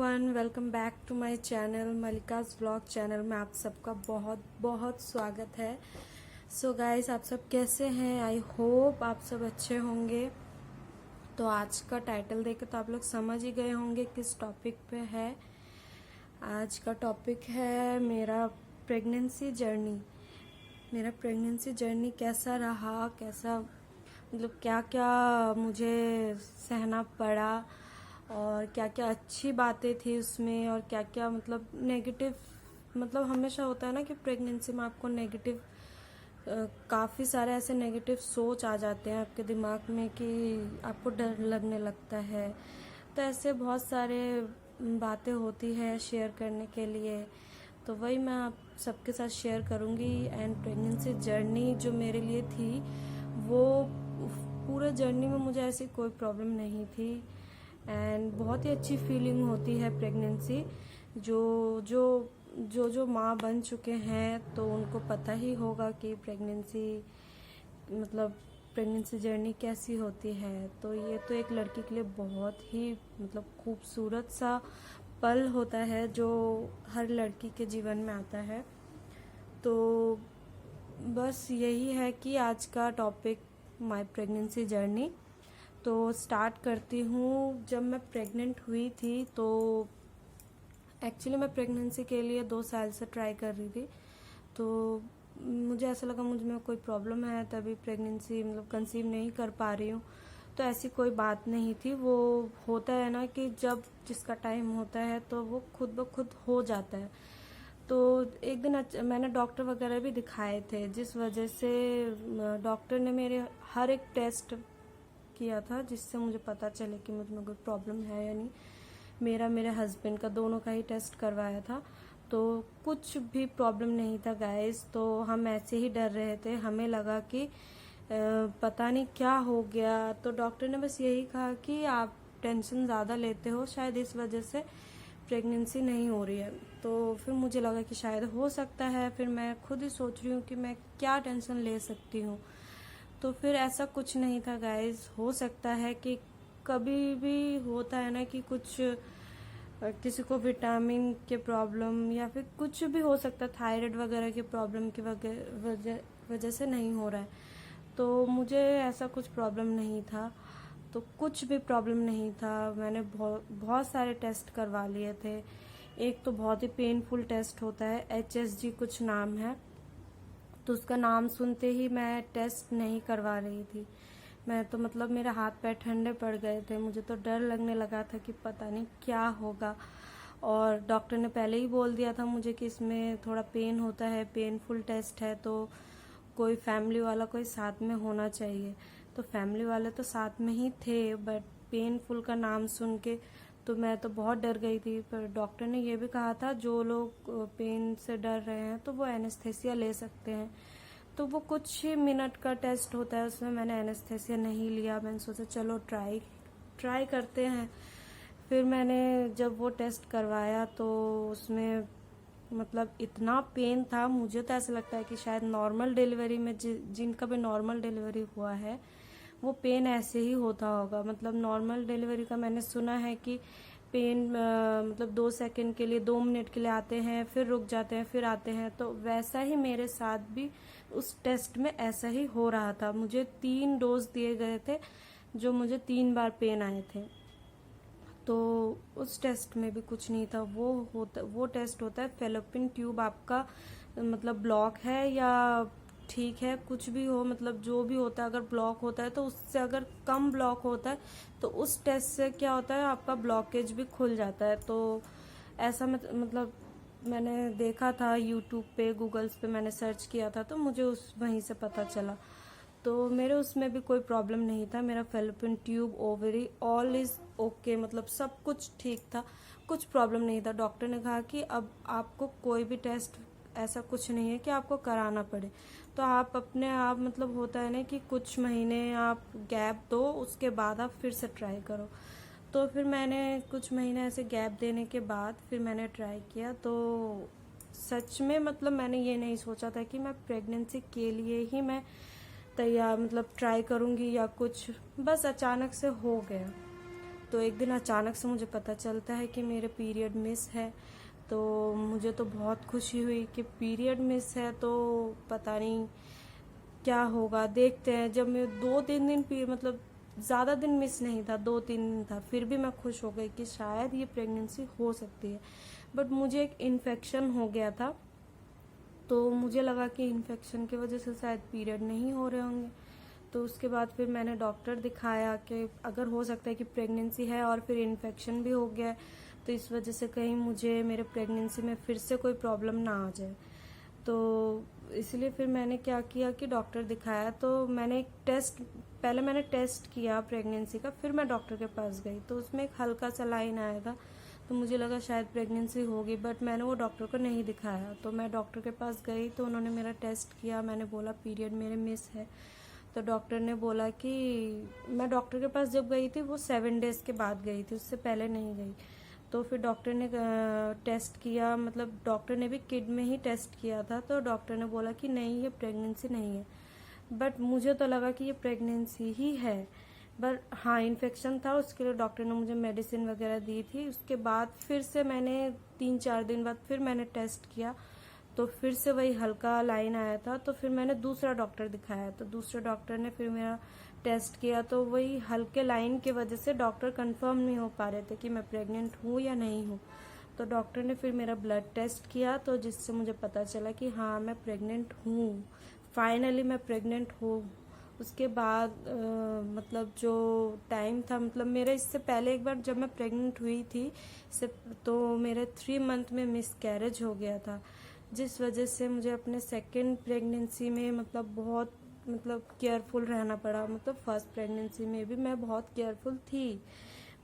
Everyone, welcome back to my channel Malika's vlog channel में आप सबका बहुत बहुत स्वागत है। सो गाइस, आप सब कैसे हैं? आई होप आप सब अच्छे होंगे। तो आज का टाइटल देख के तो आप लोग समझ ही गए होंगे किस टॉपिक पे है। आज का टॉपिक है मेरा प्रेगनेंसी जर्नी। मेरा प्रेगनेंसी जर्नी कैसा रहा, कैसा मतलब क्या क्या मुझे सहना पड़ा और क्या क्या अच्छी बातें थी उसमें और क्या क्या मतलब नेगेटिव। मतलब हमेशा होता है ना कि प्रेगनेंसी में आपको नेगेटिव काफ़ी सारे ऐसे नेगेटिव सोच आ जाते हैं आपके दिमाग में कि आपको डर लगने लगता है। तो ऐसे बहुत सारे बातें होती है शेयर करने के लिए, तो वही मैं आप सबके साथ शेयर करूँगी। एंड प्रेगनेंसी जर्नी जो मेरे लिए थी, वो पूरे जर्नी में मुझे ऐसी कोई प्रॉब्लम नहीं थी। एंड बहुत ही अच्छी फीलिंग होती है प्रेगनेंसी। जो जो जो जो माँ बन चुके हैं तो उनको पता ही होगा कि प्रेगनेंसी जर्नी कैसी होती है। तो ये तो एक लड़की के लिए बहुत ही मतलब खूबसूरत सा पल होता है जो हर लड़की के जीवन में आता है। तो बस यही है कि आज का टॉपिक माय प्रेगनेंसी जर्नी। तो स्टार्ट करती हूँ। जब मैं प्रेग्नेंट हुई थी तो एक्चुअली मैं प्रेगनेंसी के लिए 2 साल से ट्राई कर रही थी। तो मुझे ऐसा लगा मुझ में कोई प्रॉब्लम है, तभी प्रेगनेंसी कंसीव नहीं कर पा रही हूँ। तो ऐसी कोई बात नहीं थी। वो होता है ना कि जब जिसका टाइम होता है तो वो खुद ब खुद हो जाता है। तो एक दिन मैंने डॉक्टर वगैरह भी दिखाए थे, जिस वजह से डॉक्टर ने मेरे हर एक टेस्ट किया था जिससे मुझे पता चले कि मुझ में कोई प्रॉब्लम है या नहीं। मेरे हस्बैंड का दोनों का ही टेस्ट करवाया था, तो कुछ भी प्रॉब्लम नहीं था गाइस। तो हम ऐसे ही डर रहे थे, हमें लगा कि पता नहीं क्या हो गया। तो डॉक्टर ने बस यही कहा कि आप टेंशन ज़्यादा लेते हो, शायद इस वजह से प्रेगनेंसी नहीं हो रही है। तो फिर मुझे लगा कि शायद हो सकता है। फिर मैं खुद ही सोच रही हूँ कि मैं क्या टेंशन ले सकती हूँ। तो फिर ऐसा कुछ नहीं था गाइस। हो सकता है कि कभी भी होता है ना कि कुछ किसी को विटामिन के प्रॉब्लम या फिर कुछ भी हो सकता है, थायराइड वगैरह की प्रॉब्लम की वजह से नहीं हो रहा है। तो मुझे ऐसा कुछ प्रॉब्लम नहीं था, तो कुछ भी प्रॉब्लम नहीं था। मैंने बहुत सारे टेस्ट करवा लिए थे। एक तो बहुत ही पेनफुल टेस्ट होता है, HSG कुछ नाम है। तो उसका नाम सुनते ही मैं टेस्ट नहीं करवा रही थी। मैं तो मेरे हाथ पैर ठंडे पड़ गए थे। मुझे तो डर लगने लगा था कि पता नहीं क्या होगा। और डॉक्टर ने पहले ही बोल दिया था मुझे कि इसमें थोड़ा पेन होता है, पेनफुल टेस्ट है, तो कोई फैमिली वाला कोई साथ में होना चाहिए। तो फैमिली वाले तो साथ में ही थे, बट पेनफुल का नाम सुन के तो मैं तो बहुत डर गई थी। पर डॉक्टर ने ये भी कहा था जो लोग पेन से डर रहे हैं तो वो एनेस्थेसिया ले सकते हैं। तो वो कुछ ही मिनट का टेस्ट होता है, उसमें मैंने एनेस्थेसिया नहीं लिया। मैंने सोचा चलो ट्राई करते हैं। फिर मैंने जब वो टेस्ट करवाया तो उसमें इतना पेन था, मुझे तो ऐसा लगता है कि शायद नॉर्मल डिलीवरी में जिनका भी नॉर्मल डिलीवरी हुआ है वो पेन ऐसे ही होता होगा। नॉर्मल डिलीवरी का मैंने सुना है कि पेन 2 सेकंड के लिए, 2 मिनट के लिए आते हैं, फिर रुक जाते हैं, फिर आते हैं। तो वैसा ही मेरे साथ भी उस टेस्ट में ऐसा ही हो रहा था। मुझे 3 डोज दिए गए थे, जो मुझे 3 बार पेन आए थे। तो उस टेस्ट में भी कुछ नहीं था। वो टेस्ट होता है फेलोपियन ट्यूब आपका ब्लॉक है या ठीक है, कुछ भी हो, जो भी होता है। अगर ब्लॉक होता है तो उससे अगर कम ब्लॉक होता है तो उस टेस्ट से क्या होता है, आपका ब्लॉकेज भी खुल जाता है। तो ऐसा मैंने देखा था यूट्यूब पे, गूगल्स पे मैंने सर्च किया था, तो मुझे वहीं से पता चला। तो मेरे उसमें भी कोई प्रॉब्लम नहीं था। मेरा fallopian tube, ovary, all is okay, सब कुछ ठीक था, कुछ प्रॉब्लम नहीं था। डॉक्टर ने कहा कि अब आपको कोई भी टेस्ट ऐसा कुछ नहीं है कि आपको कराना पड़े। तो आप अपने आप होता है ना कि कुछ महीने आप गैप दो, उसके बाद आप फिर से ट्राई करो। तो फिर मैंने कुछ महीने ऐसे गैप देने के बाद फिर मैंने ट्राई किया। तो सच में मैंने ये नहीं सोचा था कि मैं प्रेगनेंसी के लिए ही मैं तैयार ट्राई करूंगी या कुछ, बस अचानक से हो गया। तो एक दिन अचानक से मुझे पता चलता है कि मेरे पीरियड मिस है। तो मुझे तो बहुत खुशी हुई कि पीरियड मिस है, तो पता नहीं क्या होगा, देखते हैं। जब मैं 2-3 दिन मतलब ज़्यादा दिन मिस नहीं था, 2-3 दिन था, फिर भी मैं खुश हो गई कि शायद ये प्रेगनेंसी हो सकती है। बट मुझे एक इन्फेक्शन हो गया था, तो मुझे लगा कि इन्फेक्शन की वजह से शायद पीरियड नहीं हो रहे होंगे। तो उसके बाद फिर मैंने डॉक्टर दिखाया कि अगर हो सकता है कि प्रेगनेंसी है और फिर इन्फेक्शन भी हो गया है, तो इस वजह से कहीं मुझे मेरे प्रेगनेंसी में फिर से कोई प्रॉब्लम ना आ जाए। तो इसलिए फिर मैंने क्या किया कि डॉक्टर दिखाया। तो मैंने एक पहले मैंने टेस्ट किया प्रेगनेंसी का, फिर मैं डॉक्टर के पास गई। तो उसमें एक हल्का सा लाइन आया था, तो मुझे लगा शायद प्रेगनेंसी होगी, बट मैंने वो डॉक्टर को नहीं दिखाया। तो मैं डॉक्टर के पास गई, तो उन्होंने मेरा टेस्ट किया। मैंने बोला पीरियड मेरे मिस है। तो डॉक्टर ने बोला कि मैं डॉक्टर के पास जब गई थी वो 7 डेज़ के बाद गई थी, उससे पहले नहीं गई। तो फिर डॉक्टर ने टेस्ट किया, मतलब डॉक्टर ने भी किड में ही टेस्ट किया था। तो डॉक्टर ने बोला कि नहीं, ये प्रेगनेंसी नहीं है। बट मुझे तो लगा कि ये प्रेगनेंसी ही है। बट हाँ, इन्फेक्शन था, उसके लिए डॉक्टर ने मुझे मेडिसिन वगैरह दी थी। उसके बाद फिर से मैंने 3-4 दिन बाद फिर मैंने टेस्ट किया, तो फिर से वही हल्का लाइन आया था। तो फिर मैंने दूसरा डॉक्टर दिखाया, तो दूसरे डॉक्टर ने फिर मेरा टेस्ट किया, तो वही हल्के लाइन की वजह से डॉक्टर कंफर्म नहीं हो पा रहे थे कि मैं प्रेग्नेंट हूँ या नहीं हूँ। तो डॉक्टर ने फिर मेरा ब्लड टेस्ट किया, तो जिससे मुझे पता चला कि हाँ, मैं प्रेग्नेंट हूँ, फाइनली मैं प्रेग्नेंट हूँ। उसके बाद मतलब जो टाइम था, मतलब मेरे इससे पहले एक बार जब मैं प्रेग्नेंट हुई थी तो मेरे 3 मंथ में मिस कैरेज हो गया था, जिस वजह से मुझे अपने सेकंड प्रेगनेंसी में बहुत केयरफुल रहना पड़ा। मतलब फर्स्ट प्रेगनेंसी में भी मैं बहुत केयरफुल थी,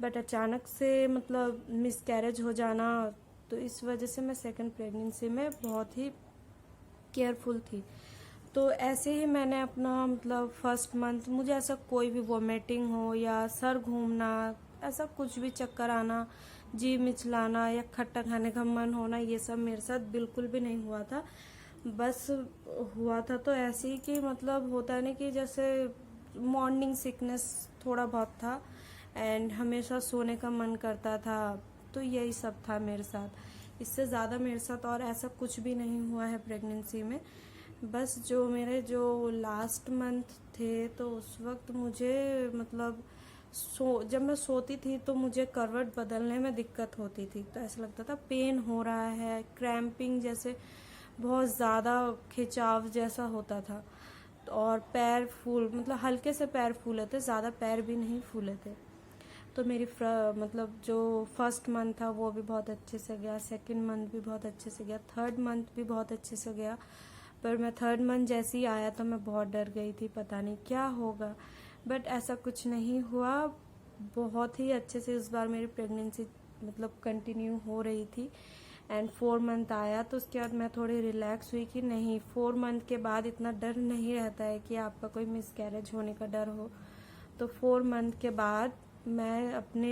बट अचानक से मिस कैरेज हो जाना, तो इस वजह से मैं सेकंड प्रेगनेंसी में बहुत ही केयरफुल थी। तो ऐसे ही मैंने अपना फर्स्ट मंथ, मुझे ऐसा कोई भी वॉमिटिंग हो या सर घूमना, ऐसा कुछ भी, चक्कर आना, जी मिचलाना या खट्टा खाने का मन होना, ये सब मेरे साथ बिल्कुल भी नहीं हुआ था। बस हुआ था तो ऐसे ही कि होता नहीं कि जैसे मॉर्निंग सिकनेस थोड़ा बहुत था, एंड हमेशा सोने का मन करता था। तो यही सब था मेरे साथ, इससे ज़्यादा मेरे साथ और ऐसा कुछ भी नहीं हुआ है प्रेगनेंसी में। बस जो लास्ट मंथ थे, तो उस वक्त मुझे जब मैं सोती थी तो मुझे करवट बदलने में दिक्कत होती थी। तो ऐसा लगता था पेन हो रहा है, क्रैम्पिंग जैसे बहुत ज़्यादा खिंचाव जैसा होता था। और पैर हल्के से पैर फूले थे, ज़्यादा पैर भी नहीं फूले थे। तो मेरी जो फर्स्ट मंथ था वो भी बहुत अच्छे से गया, सेकंड मंथ भी बहुत अच्छे से गया, थर्ड मंथ भी बहुत अच्छे से गया। पर मैं थर्ड मंथ जैसे ही आया तो मैं बहुत डर गई थी, पता नहीं क्या होगा, बट ऐसा कुछ नहीं हुआ। बहुत ही अच्छे से इस बार मेरी प्रेगनेंसी कंटिन्यू हो रही थी। एंड 4 मंथ आया, तो उसके बाद मैं थोड़ी रिलैक्स हुई कि नहीं, 4 मंथ के बाद इतना डर नहीं रहता है कि आपका कोई मिसकैरेज होने का डर हो। तो 4 मंथ के बाद मैं अपने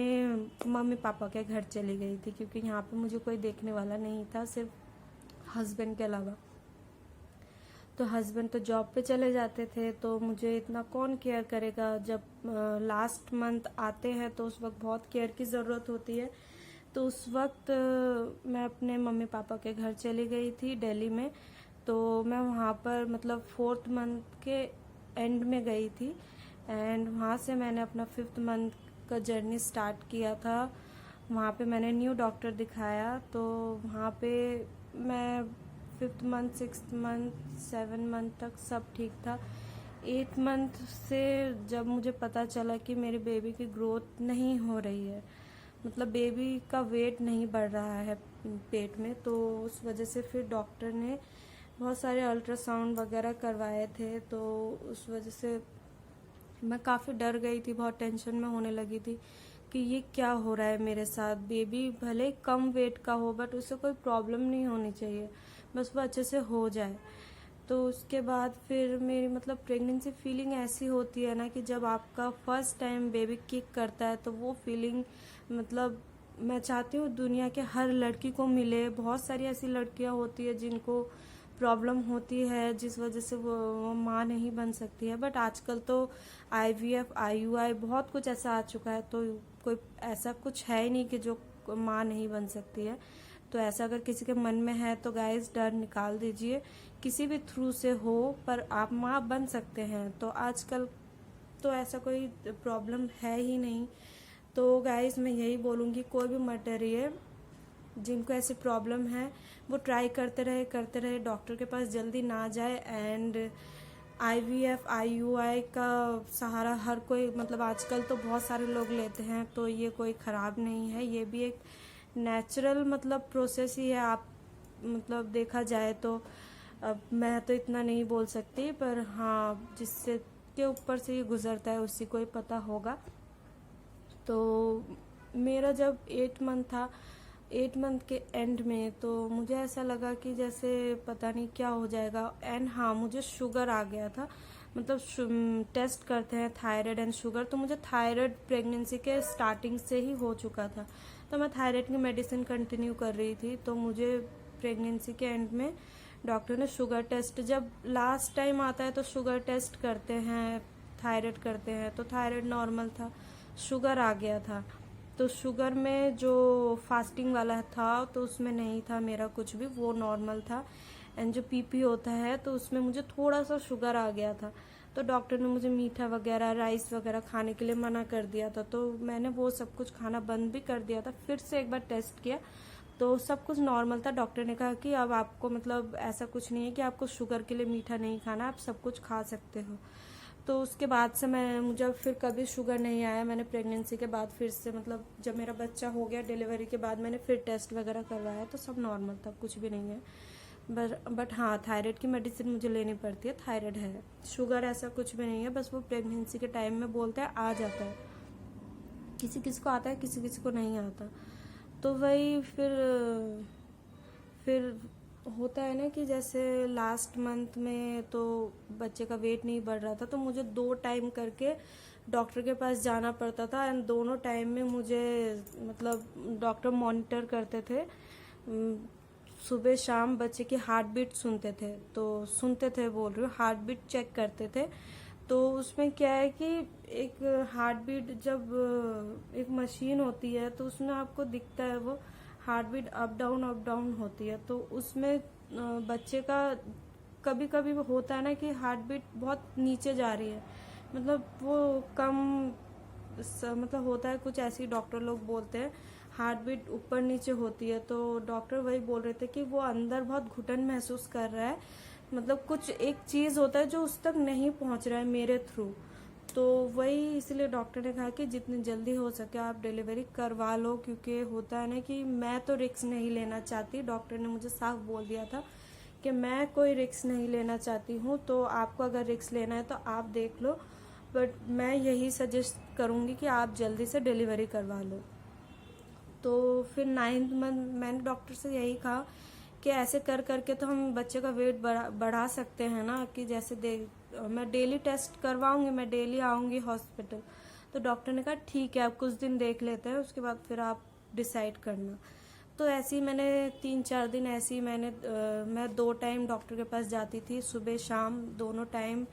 मम्मी पापा के घर चली गई थी, क्योंकि यहाँ पे मुझे कोई देखने वाला नहीं था, सिर्फ हस्बैंड के अलावा। तो हस्बैंड तो जॉब पे चले जाते थे, तो मुझे इतना कौन केयर करेगा। जब लास्ट मंथ आते हैं तो उस वक्त बहुत केयर की ज़रूरत होती है। तो उस वक्त मैं अपने मम्मी पापा के घर चली गई थी दिल्ली में। तो मैं वहाँ पर 4th मंथ के एंड में गई थी, एंड वहाँ से मैंने अपना 5th मंथ का जर्नी स्टार्ट किया था। वहाँ पे मैंने न्यू डॉक्टर दिखाया, तो वहाँ पे मैं 5th month, 6th month, 7 month तक सब ठीक था। 8th मंथ से जब मुझे पता चला कि मेरे बेबी की ग्रोथ नहीं हो रही है, बेबी का वेट नहीं बढ़ रहा है पेट में, तो उस वजह से फिर डॉक्टर ने बहुत सारे अल्ट्रासाउंड वगैरह करवाए थे। तो उस वजह से मैं काफ़ी डर गई थी, बहुत टेंशन में होने लगी थी कि ये क्या हो रहा है मेरे साथ। बेबी भले कम वेट का हो, बट उससे कोई प्रॉब्लम नहीं होनी चाहिए, बस वो अच्छे से हो जाए। तो उसके बाद फिर मेरी प्रेगनेंसी फीलिंग ऐसी होती है ना कि जब आपका फर्स्ट टाइम बेबी किक करता है, तो वो फीलिंग मैं चाहती हूँ दुनिया के हर लड़की को मिले। बहुत सारी ऐसी लड़कियाँ होती है जिनको प्रॉब्लम होती है जिस वजह से वो माँ नहीं बन सकती है। बट आजकल तो IVF IUI बहुत कुछ ऐसा आ चुका है, तो कोई ऐसा कुछ है ही नहीं कि जो माँ नहीं बन सकती है। तो ऐसा अगर किसी के मन में है तो गाइस डर निकाल दीजिए, किसी भी थ्रू से हो, पर आप माँ बन सकते हैं। तो आजकल तो ऐसा कोई प्रॉब्लम है ही नहीं। तो गाइस मैं यही बोलूँगी, कोई भी मत डरिए, जिनको ऐसी प्रॉब्लम है वो ट्राई करते रहे, डॉक्टर के पास जल्दी ना जाए। एंड IVF IUI का सहारा हर कोई, मतलब आजकल तो बहुत सारे लोग लेते हैं, तो ये कोई ख़राब नहीं है, ये भी एक नेचुरल मतलब प्रोसेस ही है। आप मतलब देखा जाए तो, अब मैं तो इतना नहीं बोल सकती, पर हाँ जिससे के ऊपर से ये गुजरता है उसी को ही पता होगा। तो मेरा जब 8 मंथ था, 8 मंथ के एंड में, तो मुझे ऐसा लगा कि जैसे पता नहीं क्या हो जाएगा। एंड हाँ, मुझे शुगर आ गया था, मतलब टेस्ट करते हैं थायराइड एंड शुगर, तो मुझे थायराइड प्रेगनेंसी के स्टार्टिंग से ही हो चुका था। तो मैं थायराइड की मेडिसिन कंटिन्यू कर रही थी। तो मुझे प्रेगनेंसी के एंड में डॉक्टर ने शुगर टेस्ट, जब लास्ट टाइम आता है तो शुगर टेस्ट करते हैं, थायराइड करते हैं, तो थायराइड नॉर्मल था, शुगर आ गया था। तो शुगर में जो फास्टिंग वाला था तो उसमें नहीं था मेरा कुछ भी, वो नॉर्मल था। एंड जो PP होता है तो उसमें मुझे थोड़ा सा शुगर आ गया था। तो डॉक्टर ने मुझे मीठा वगैरह, राइस वगैरह खाने के लिए मना कर दिया था, तो मैंने वो सब कुछ खाना बंद भी कर दिया था। फिर से एक बार टेस्ट किया तो सब कुछ नॉर्मल था। डॉक्टर ने कहा कि अब आपको मतलब ऐसा कुछ नहीं है कि आपको शुगर के लिए मीठा नहीं खाना, आप सब कुछ खा सकते हो। तो उसके बाद से मैं, मुझे फिर कभी शुगर नहीं आया। मैंने प्रेगनेंसी के बाद फिर से, मतलब जब मेरा बच्चा हो गया डिलीवरी के बाद, मैंने फिर टेस्ट वगैरह करवाया तो सब नॉर्मल था, कुछ भी नहीं है। बट हाँ, थायराइड की मेडिसिन मुझे लेनी पड़ती है, थायराइड है, शुगर ऐसा कुछ भी नहीं है। बस वो प्रेगनेंसी के टाइम में बोलते हैं आ जाता है, किसी किसी को आता है, किसी किसी को नहीं आता। तो वही फिर होता है ना कि जैसे लास्ट मंथ में तो बच्चे का वेट नहीं बढ़ रहा था, तो मुझे 2 टाइम करके डॉक्टर के पास जाना पड़ता था। एंड दोनों टाइम में मुझे मतलब डॉक्टर मॉनिटर करते थे, सुबह शाम बच्चे की हार्ट बीट सुनते थे, बोल रही हूँ, हार्ट बीट चेक करते थे। तो उसमें क्या है कि एक हार्ट बीट, जब एक मशीन होती है तो उसमें आपको दिखता है वो हार्ट बीट अप डाउन होती है। तो उसमें बच्चे का कभी कभी होता है ना कि हार्ट बीट बहुत नीचे जा रही है, मतलब वो कम मतलब होता है कुछ, ऐसे ही डॉक्टर लोग बोलते हैं हार्ट बीट ऊपर नीचे होती है। तो डॉक्टर वही बोल रहे थे कि वो अंदर बहुत घुटन महसूस कर रहा है, मतलब कुछ एक चीज होता है जो उस तक नहीं पहुंच रहा है मेरे थ्रू। तो वही इसलिए डॉक्टर ने कहा कि जितनी जल्दी हो सके आप डिलीवरी करवा लो, क्योंकि होता है ना कि मैं तो रिस्क नहीं लेना चाहती। डॉक्टर ने मुझे साफ बोल दिया था कि मैं कोई रिस्क नहीं लेना चाहती हूँ, तो आपको अगर रिस्क लेना है तो आप देख लो, बट मैं यही सजेस्ट करूँगी कि आप जल्दी से डिलीवरी करवा लो। तो फिर 9th मंथ मैंने डॉक्टर से यही कहा कि ऐसे कर करके तो हम बच्चे का वेट बढ़ा सकते हैं ना, कि जैसे मैं डेली टेस्ट करवाऊंगी, मैं डेली आऊंगी हॉस्पिटल। तो डॉक्टर ने कहा ठीक है, आप कुछ दिन देख लेते हैं, उसके बाद फिर आप डिसाइड करना। तो ऐसे ही मैंने 3-4 दिन ऐसे ही मैं 2 टाइम डॉक्टर के पास जाती थी, सुबह शाम दोनों टाइम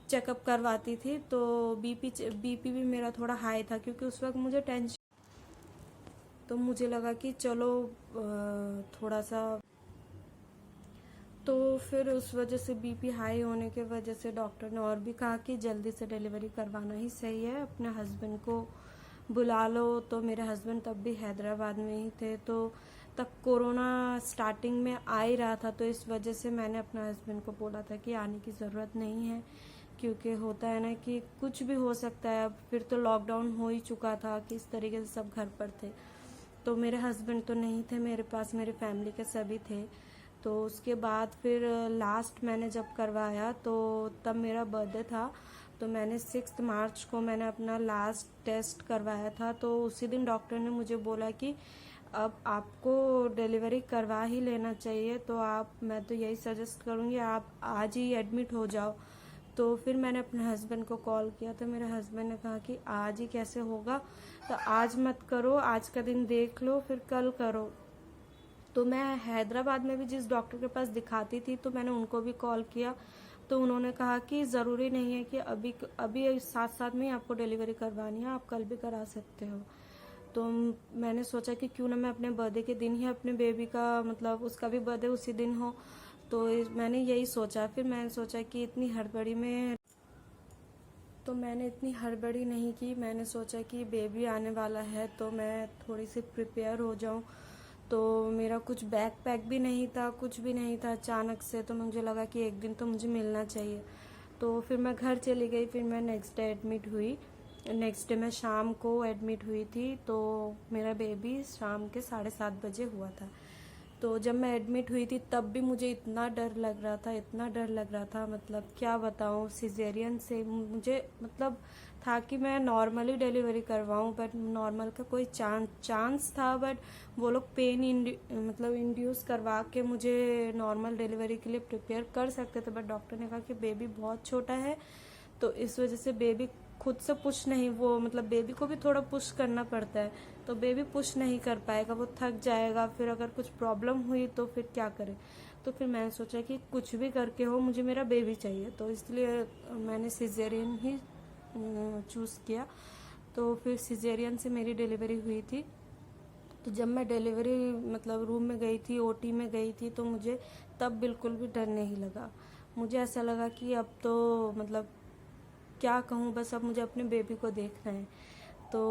चेकअप करवाती थी। तो बीपी भी मेरा थोड़ा हाई था, क्योंकि उस वक्त मुझे टेंशन, तो मुझे लगा कि चलो थोड़ा सा, तो फिर उस वजह से बीपी हाई होने के वजह से डॉक्टर ने और भी कहा कि जल्दी से डिलीवरी करवाना ही सही है, अपने हस्बैंड को बुला लो। तो मेरे हस्बैंड तब भी हैदराबाद में ही थे, तो तब कोरोना स्टार्टिंग में आ ही रहा था, तो इस वजह से मैंने अपने हस्बैंड को बोला था कि आने की ज़रूरत नहीं है, क्योंकि होता है ना कि कुछ भी हो सकता है। अब फिर तो लॉकडाउन हो ही चुका था, कि इस तरीके से सब घर पर थे। तो मेरे हस्बैंड तो नहीं थे मेरे पास, मेरे फैमिली के सभी थे। तो उसके बाद फिर लास्ट मैंने जब करवाया तो तब मेरा बर्थडे था, तो मैंने 6 मार्च को मैंने अपना लास्ट टेस्ट करवाया था। तो उसी दिन डॉक्टर ने मुझे बोला कि अब आपको डिलीवरी करवा ही लेना चाहिए, तो मैं तो यही सजेस्ट करूँगी आप आज ही एडमिट हो जाओ। तो फिर मैंने अपने हस्बैंड को कॉल किया, तो मेरे हस्बैंड ने कहा कि आज ही कैसे होगा, तो आज मत करो, आज का दिन देख लो, फिर कल करो। तो मैं हैदराबाद में भी जिस डॉक्टर के पास दिखाती थी तो मैंने उनको भी कॉल किया, तो उन्होंने कहा कि ज़रूरी नहीं है कि अभी अभी साथ साथ में ही आपको डिलीवरी करवानी है, आप कल भी करा सकते हो। तो मैंने सोचा कि क्यों ना मैं अपने बर्थडे के दिन ही अपने बेबी का मतलब उसका भी बर्थडे उसी दिन हो। तो मैंने यही सोचा। फिर मैंने सोचा कि इतनी हड़बड़ी में तो मैंने इतनी हड़बड़ी नहीं की। मैंने सोचा कि बेबी आने वाला है तो मैं थोड़ी सी प्रिपेयर हो जाऊं। तो मेरा कुछ बैग पैक भी नहीं था, कुछ भी नहीं था अचानक से। तो मुझे लगा कि एक दिन तो मुझे मिलना चाहिए। तो फिर मैं घर चली गई। फिर मैं नेक्स्ट डे एडमिट हुई। नेक्स्ट डे मैं शाम को एडमिट हुई थी। तो मेरा बेबी शाम के 7:30 बजे हुआ था। तो जब मैं एडमिट हुई थी तब भी मुझे इतना डर लग रहा था, इतना डर लग रहा था, मतलब क्या बताऊँ। सिजेरियन से मुझे मतलब था कि मैं नॉर्मली डिलीवरी करवाऊँ, बट नॉर्मल का कोई चांस था, बट वो लोग पेन मतलब इंड्यूस करवा के मुझे नॉर्मल डिलीवरी के लिए प्रिपेयर कर सकते थे। बट डॉक्टर ने कहा कि बेबी बहुत छोटा है, तो इस वजह से बेबी खुद से पुश नहीं, वो मतलब बेबी को भी थोड़ा पुश करना पड़ता है, तो बेबी पुश नहीं कर पाएगा, वो थक जाएगा। फिर अगर कुछ प्रॉब्लम हुई तो फिर क्या करे। तो फिर मैंने सोचा कि कुछ भी करके हो मुझे मेरा बेबी चाहिए, तो इसलिए मैंने सिजेरियन ही चूज़ किया। तो फिर सिजेरियन से मेरी डिलीवरी हुई थी। तो जब मैं डिलीवरी मतलब रूम में गई थी, ओटी में गई थी, तो मुझे तब बिल्कुल भी डर नहीं लगा। मुझे ऐसा लगा कि अब तो मतलब क्या कहूँ, बस अब मुझे अपने बेबी को देखना है। तो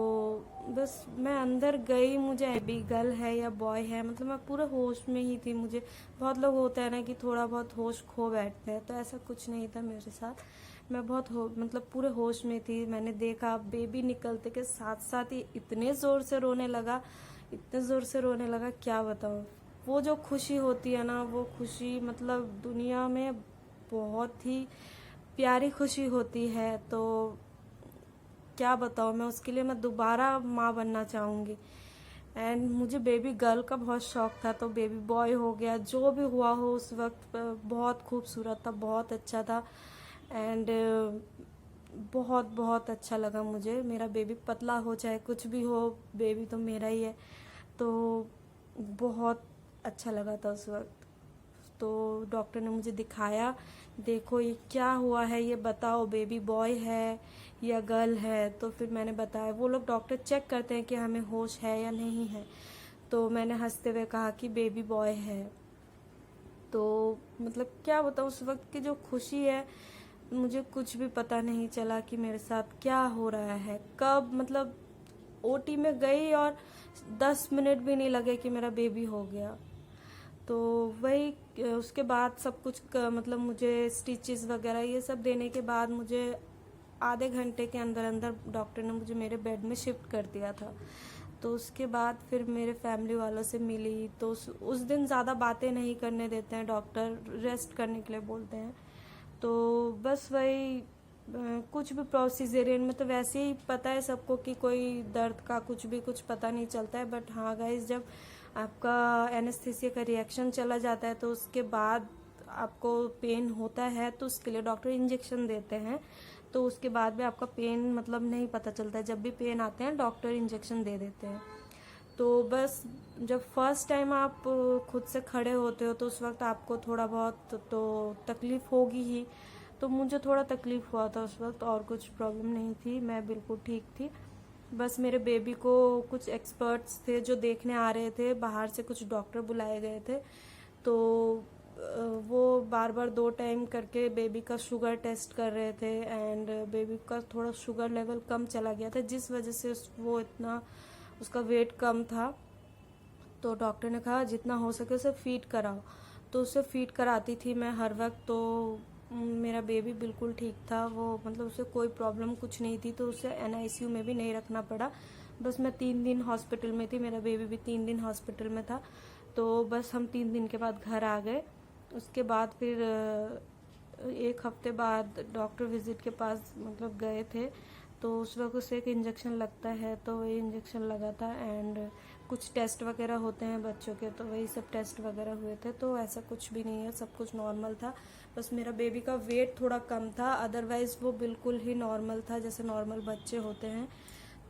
बस मैं अंदर गई, मुझे बेबी गर्ल है या बॉय है, मतलब मैं पूरे होश में ही थी। मुझे बहुत लोग होता है ना कि थोड़ा बहुत होश खो बैठते हैं, तो ऐसा कुछ नहीं था मेरे साथ। मैं बहुत मतलब पूरे होश में थी। मैंने देखा बेबी निकलते के साथ साथ ही इतने ज़ोर से रोने लगा, इतने ज़ोर से रोने लगा, क्या बताऊँ। वो जो खुशी होती है ना, वो खुशी मतलब दुनिया में बहुत ही प्यारी खुशी होती है। तो क्या बताऊँ मैं, उसके लिए मैं दोबारा माँ बनना चाहूँगी। एंड मुझे बेबी गर्ल का बहुत शौक था, तो बेबी बॉय हो गया, जो भी हुआ हो उस वक्त बहुत खूबसूरत था, बहुत अच्छा था। एंड बहुत बहुत अच्छा लगा मुझे। मेरा बेबी पतला हो चाहे कुछ भी हो, बेबी तो मेरा ही है। तो बहुत अच्छा लगा था उस वक्त। तो डॉक्टर ने मुझे दिखाया, देखो ये क्या हुआ है, ये बताओ बेबी बॉय है या गर्ल है। तो फिर मैंने बताया। वो लोग डॉक्टर चेक करते हैं कि हमें होश है या नहीं है। तो मैंने हंसते हुए कहा कि बेबी बॉय है। तो मतलब क्या बताऊँ, उस वक्त की जो खुशी है, मुझे कुछ भी पता नहीं चला कि मेरे साथ क्या हो रहा है, कब मतलब ओटी में गई और 10 मिनट भी नहीं लगे कि मेरा बेबी हो गया। तो वही उसके बाद सब कुछ मतलब मुझे स्टिचेस वगैरह ये सब देने के बाद मुझे आधे घंटे के अंदर अंदर डॉक्टर ने मुझे मेरे बेड में शिफ्ट कर दिया था। तो उसके बाद फिर मेरे फैमिली वालों से मिली। तो उस दिन ज़्यादा बातें नहीं करने देते हैं डॉक्टर, रेस्ट करने के लिए बोलते हैं। तो बस वही कुछ भी सिजेरियन में तो वैसे ही पता है सबको कि कोई दर्द का कुछ भी कुछ पता नहीं चलता है। बट हाँ गाइस, जब आपका एनेस्थीसिया का रिएक्शन चला जाता है तो उसके बाद आपको पेन होता है, तो उसके लिए डॉक्टर इंजेक्शन देते हैं। तो उसके बाद भी आपका पेन मतलब नहीं पता चलता है, जब भी पेन आते हैं डॉक्टर इंजेक्शन दे देते हैं। तो बस जब फर्स्ट टाइम आप खुद से खड़े होते हो तो उस वक्त आपको थोड़ा बहुत तो तकलीफ होगी ही। तो मुझे थोड़ा तकलीफ हुआ था उस वक्त, और कुछ प्रॉब्लम नहीं थी, मैं बिल्कुल ठीक थी। बस मेरे बेबी को कुछ एक्सपर्ट्स थे जो देखने आ रहे थे, बाहर से कुछ डॉक्टर बुलाए गए थे। तो वो बार बार 2 टाइम करके बेबी का शुगर टेस्ट कर रहे थे। एंड बेबी का थोड़ा शुगर लेवल कम चला गया था, जिस वजह से वो इतना उसका वेट कम था। तो डॉक्टर ने कहा जितना हो सके उसे फीड कराओ। तो उसे फीड कराती थी मैं हर वक्त। तो मेरा बेबी बिल्कुल ठीक था, वो मतलब उसे कोई प्रॉब्लम कुछ नहीं थी, तो उसे एनआईसीयू में भी नहीं रखना पड़ा। बस मैं 3 दिन हॉस्पिटल में थी, मेरा बेबी भी 3 दिन हॉस्पिटल में था। तो बस हम 3 दिन के बाद घर आ गए। उसके बाद फिर 1 हफ्ते बाद डॉक्टर विजिट के पास मतलब गए थे। तो उस वक्त उसे एक इंजेक्शन लगता है, तो वही इंजेक्शन लगा था। एंड कुछ टेस्ट वगैरह होते हैं बच्चों के, तो वही सब टेस्ट वगैरह हुए थे। तो ऐसा कुछ भी नहीं है, सब कुछ नॉर्मल था। बस मेरा बेबी का वेट थोड़ा कम था, अदरवाइज वो बिल्कुल ही नॉर्मल था, जैसे नॉर्मल बच्चे होते हैं।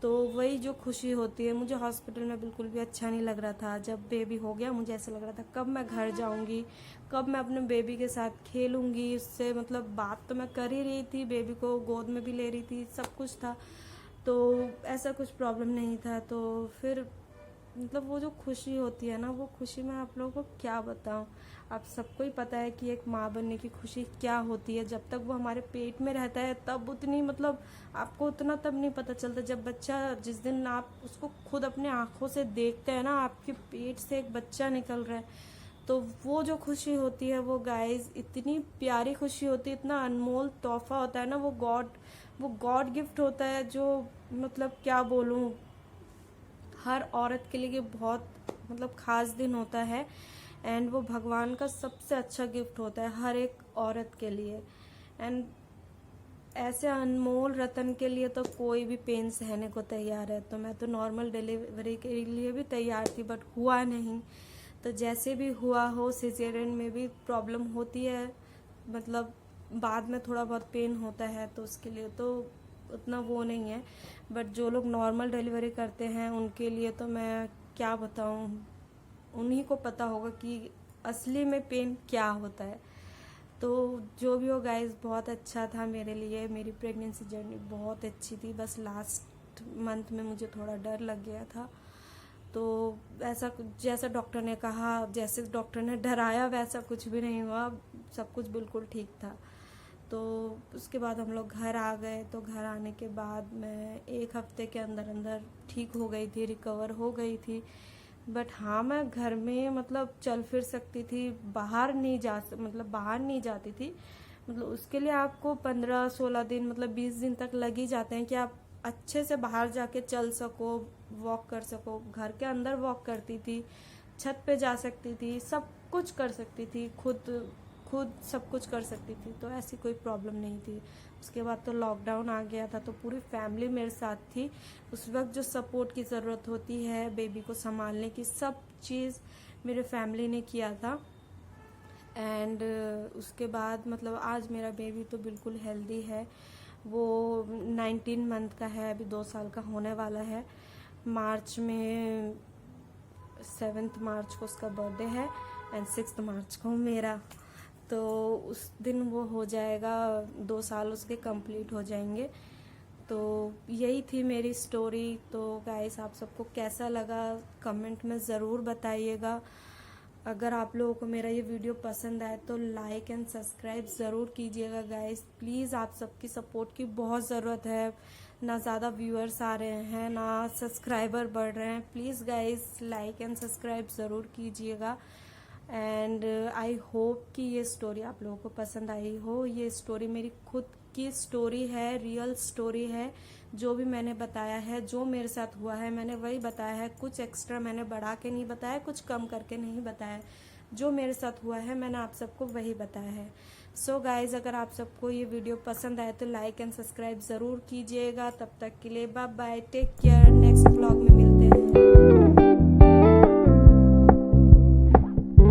तो वही जो खुशी होती है। मुझे हॉस्पिटल में बिल्कुल भी अच्छा नहीं लग रहा था। जब बेबी हो गया मुझे ऐसा लग रहा था कब मैं घर जाऊंगी, कब मैं अपने बेबी के साथ खेलूंगी। उससे मतलब बात तो मैं कर ही रही थी, बेबी को गोद में भी ले रही थी, सब कुछ था, तो ऐसा कुछ प्रॉब्लम नहीं था। तो फिर मतलब वो जो खुशी होती है ना, वो खुशी मैं आप लोगों को क्या बताऊं। आप सबको ही पता है कि एक माँ बनने की खुशी क्या होती है। जब तक वो हमारे पेट में रहता है तब उतनी मतलब आपको उतना तब नहीं पता चलता। जब बच्चा, जिस दिन आप उसको खुद अपने आँखों से देखते हैं ना, आपके पेट से एक बच्चा निकल रहा है, तो वो जो खुशी होती है वो गाइस इतनी प्यारी खुशी होती है, इतना अनमोल तोहफा होता है ना, वो गॉड गिफ्ट होता है, जो मतलब क्या बोलूँ, हर औरत के लिए ये बहुत मतलब खास दिन होता है। एंड वो भगवान का सबसे अच्छा गिफ्ट होता है हर एक औरत के लिए। एंड ऐसे अनमोल रतन के लिए तो कोई भी पेन सहने को तैयार है। तो मैं तो नॉर्मल डिलीवरी के लिए भी तैयार थी, बट हुआ नहीं। तो जैसे भी हुआ हो, सिजेरियन में भी प्रॉब्लम होती है, मतलब बाद में थोड़ा बहुत पेन होता है, तो उसके लिए तो उतना वो नहीं है। बट जो लोग नॉर्मल डिलीवरी करते हैं उनके लिए तो मैं क्या बताऊं, उन्हीं को पता होगा कि असली में पेन क्या होता है। तो जो भी हो गाइस, बहुत अच्छा था मेरे लिए। मेरी प्रेगनेंसी जर्नी बहुत अच्छी थी। बस लास्ट मंथ में मुझे थोड़ा डर लग गया था। तो ऐसा जैसा डॉक्टर ने कहा, जैसे डॉक्टर ने डराया वैसा कुछ भी नहीं हुआ, सब कुछ बिल्कुल ठीक था। तो उसके बाद हम लोग घर आ गए। तो घर आने के बाद मैं 1 हफ्ते के अंदर अंदर ठीक हो गई थी, रिकवर हो गई थी। बट हाँ, मैं घर में मतलब चल फिर सकती थी, बाहर नहीं जाती थी। मतलब उसके लिए आपको 15-16 दिन मतलब 20 दिन तक लग ही जाते हैं कि आप अच्छे से बाहर जाके चल सको, वॉक कर सको। घर के अंदर वॉक करती थी, छत पे जा सकती थी, सब कुछ कर सकती थी, खुद सब कुछ कर सकती थी। तो ऐसी कोई प्रॉब्लम नहीं थी। उसके बाद तो लॉकडाउन आ गया था, तो पूरी फैमिली मेरे साथ थी। उस वक्त जो सपोर्ट की ज़रूरत होती है बेबी को संभालने की, सब चीज़ मेरे फैमिली ने किया था। एंड उसके बाद मतलब आज मेरा बेबी तो बिल्कुल हेल्दी है। वो 19 मंथ का है, अभी 2 साल का होने वाला है। मार्च में 7 मार्च को उसका बर्थडे है एंड 6 मार्च को मेरा। तो उस दिन वो हो जाएगा, 2 साल उसके कंप्लीट हो जाएंगे। तो यही थी मेरी स्टोरी। तो गाइस, आप सबको कैसा लगा कमेंट में ज़रूर बताइएगा। अगर आप लोगों को मेरा ये वीडियो पसंद आए तो लाइक एंड सब्सक्राइब ज़रूर कीजिएगा गाइस। प्लीज़, आप सबकी सपोर्ट की बहुत ज़रूरत है। ना ज़्यादा व्यूअर्स आ रहे हैं, ना सब्सक्राइबर बढ़ रहे हैं। Please guys, like and subscribe ज़रूर कीजिएगा। एंड आई होप कि ये स्टोरी आप लोगों को पसंद आई हो। ये स्टोरी मेरी खुद की स्टोरी है, रियल स्टोरी है। जो भी मैंने बताया है, जो मेरे साथ हुआ है, मैंने वही बताया है। कुछ एक्स्ट्रा मैंने बढ़ा के नहीं बताया, कुछ कम करके नहीं बताया। जो मेरे साथ हुआ है मैंने आप सबको वही बताया है। सो गाइज, अगर आप सबको ये वीडियो पसंद आए तो लाइक एंड सब्सक्राइब ज़रूर कीजिएगा। तब तक के लिए bye bye, take care. Next vlog में मिलते हैं।